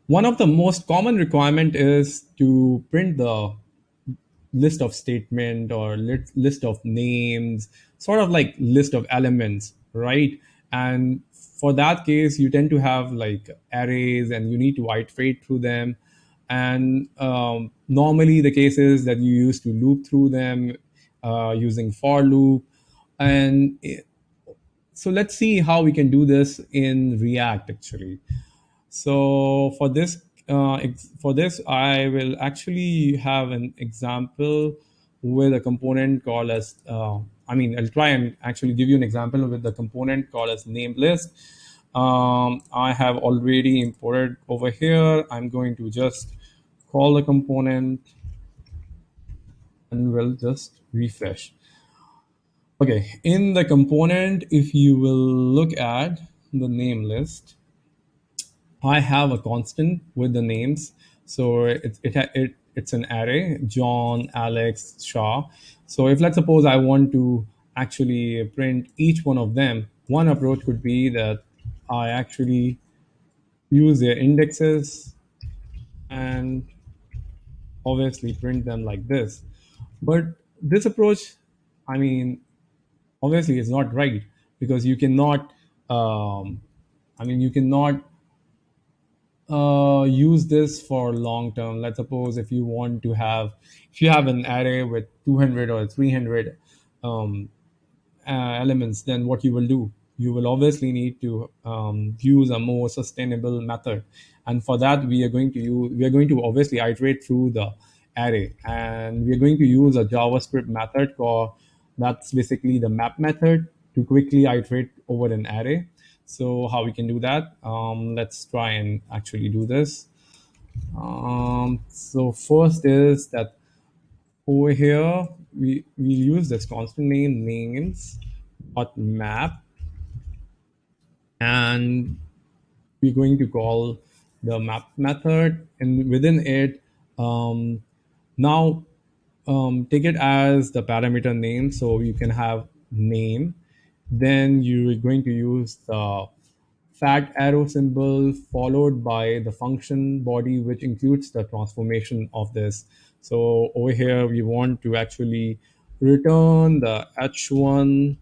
One of the most common requirement is to print the list of statement or list of names, sort of like list of elements, right? And for that case, you tend to have like arrays and you need to iterate through them. And normally the case is that you used to loop through them using for loop. And so let's see how we can do this in React actually. So for this, I will actually have an example with a component called as. I'll try and actually give you an example with the component called as named list. I have already imported over here. I'm going to just call the component and we'll just refresh. Okay, in the component, if you will look at the name list, I have a constant with the names. So it's an array, John, Alex, Shah. So if let's suppose I want to actually print each one of them, one approach could be that I actually use their indexes and obviously print them like this. But this approach, I mean, obviously is not right because you cannot, you cannot use this for long term. Let's suppose if you have an array with 200 or 300 um, elements, then what you will do, you will obviously need to use a more sustainable method. And for that, we are going to obviously iterate through the array, and we are going to use a JavaScript method called that's basically the map method to quickly iterate over an array. So how we can do that? Let's try and actually do this. So first is that over here we use this constant name names dot map, and we're going to call the map method, and within it, um, now take it as the parameter name, so you can have name. Then you're going to use the fat arrow symbol followed by the function body, which includes the transformation of this. So over here, we want to actually return the h1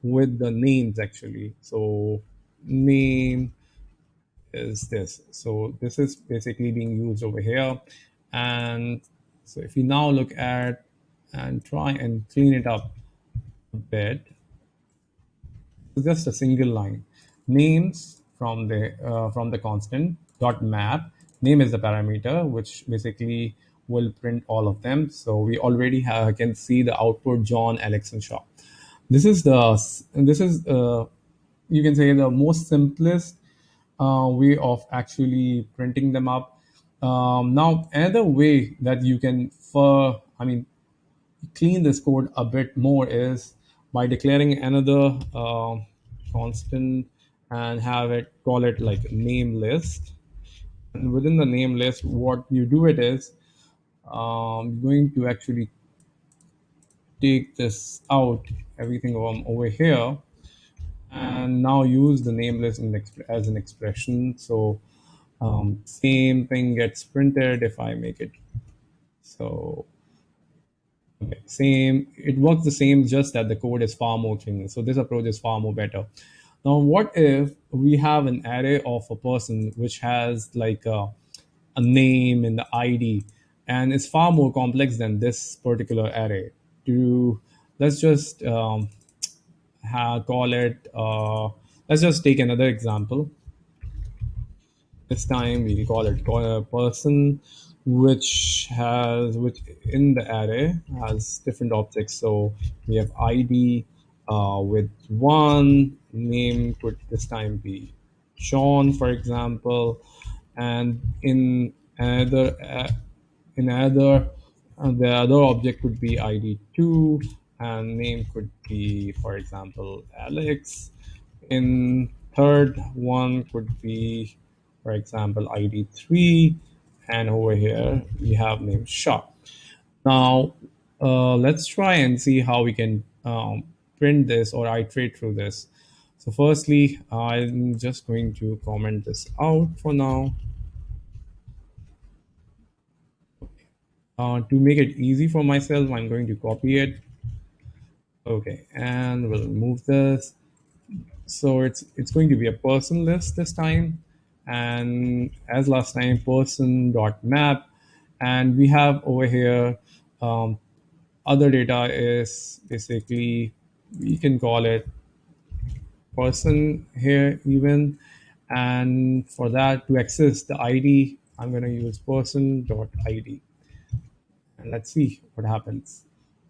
with the names actually. So name is this. So this is basically being used over here. And so if you now look at and try and clean it up a bit, so just a single line. Names from the constant dot map. Name is the parameter, which basically will print all of them. So we already can see the output John, Alex, and Shaw. This is you can say the most simplest way of actually printing them up. Now another way that you can clean this code a bit more is by declaring another constant and have it call it like name list. And within the name list, what you do it is going to actually take this out, everything from over here, and now use the name list as an expression. So same thing gets printed if I make it so. Okay, same. It works the same, just that the code is far more clean. So this approach is far more better. Now, what if we have an array of a person which has like a name and the ID, and it's far more complex than this particular array? To let's just call it. Let's just take another example. This time we call it a person which in the array has different objects. So we have ID with one name could this time be Sean, for example, and in another the other object could be ID 2 and name could be, for example, Alex. In third one could be, for example, ID 3, and over here we have name Shah. Now let's try and see how we can print this or iterate through this. So firstly, I'm just going to comment this out for now. To make it easy for myself, I'm going to copy it. Okay, and we'll move this. So it's going to be a person list this time, and as last time, person dot map, and we have over here um, other data is basically, we can call it person here even, and for that to access the ID, I'm going to use person dot ID, and let's see what happens.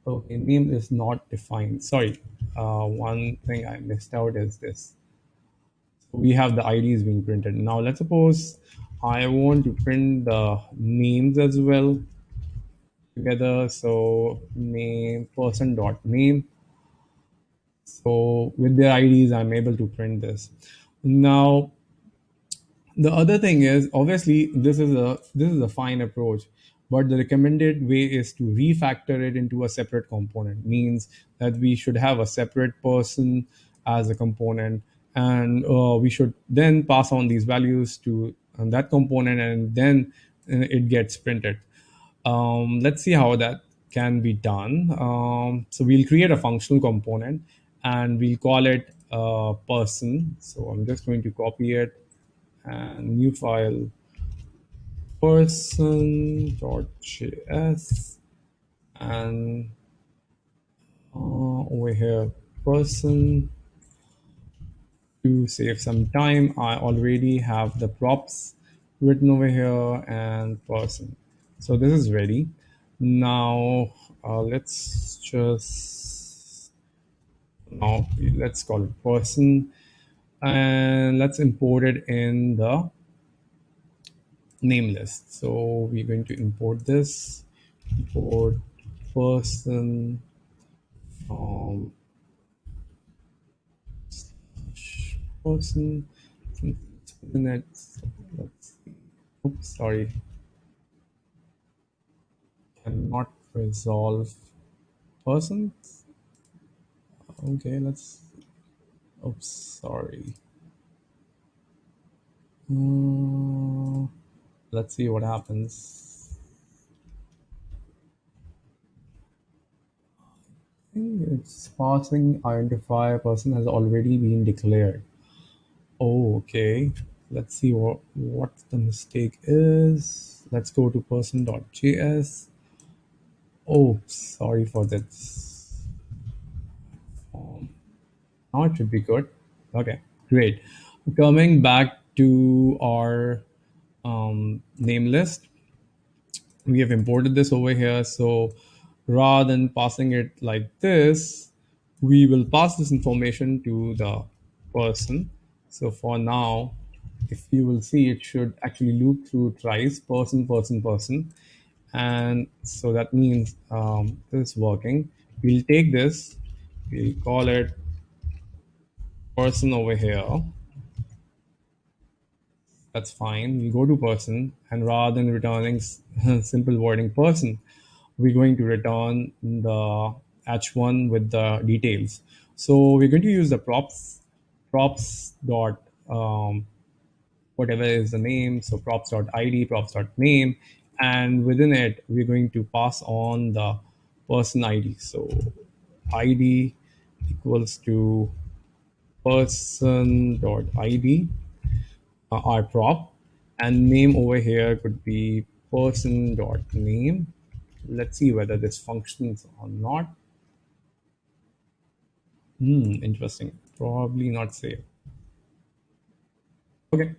Okay, name is not defined. Sorry, one thing I missed out is this. We have the IDs being printed. Now let's suppose I want to print the names as well together. So name person dot name. So with their IDs, I'm able to print this. Now the other thing is, obviously this is a fine approach, but the recommended way is to refactor it into a separate component. Means that we should have a separate person as a component, and we should then pass on these values to that component, and then it gets printed. Let's see how that can be done. So we'll create a functional component, and we'll call it person. So I'm just going to copy it, and new file person.js, and over here person. To save some time, I already have the props written over here, and person. So this is ready. Now let's just, now let's call it person, and let's import it in the name list. So we're going to import this, import person from person. Let's see. Oops, sorry, cannot resolve person. Okay, let's. Oops, sorry. Uh, let's see what happens. I think it's passing identifier person has already been declared. Oh, okay. Let's see what the mistake is. Let's go to person.js. Oh, sorry for this. Now it should be good. Okay, great. Coming back to our name list, we have imported this over here. So rather than passing it like this, we will pass this information to the person. So for now, if you will see, it should actually loop through thrice, person, person, person. And so that means this is working. We'll take this, we'll call it person over here. That's fine. We go to person, and rather than returning simple wording person, we're going to return the h1 with the details. So we're going to use the props dot whatever is the name. So props dot id, props dot name, and within it we're going to pass on the person ID. So ID equals to person dot id, our prop, and name over here could be person dot name. Let's see whether this functions or not. Interesting. Probably not safe. Okay,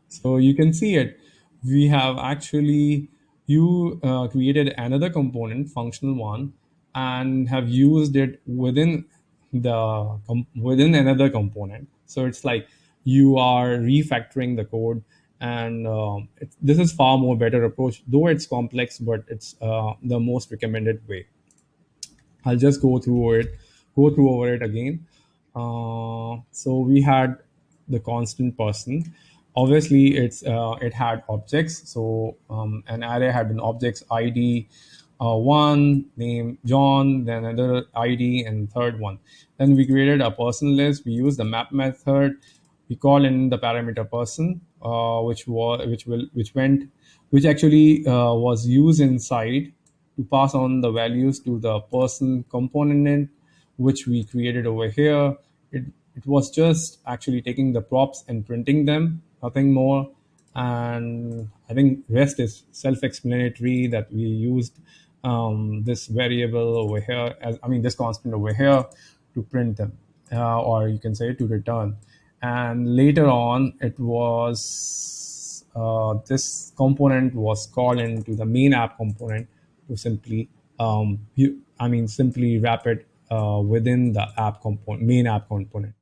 so you can see it. We have actually, you created another component, functional one, and have used it within within another component. So it's like you are refactoring the code, and this is far more better approach. Though it's complex, but it's the most recommended way. I'll just go through over it again. So we had the constant person. Obviously, it had objects. So an array had an objects ID, one name John, then another ID, and third one. Then we created a person list. We used the map method. We call in the parameter person, which actually was used inside. to pass on the values to the person component which we created over here. It was just actually taking the props and printing them, nothing more. And I think rest is self-explanatory that we used this variable over here, as I mean this constant over here, to print them, or you can say to return. And later on, it was this component was called into the main app component to simply, simply wrap it within the app component, main app component.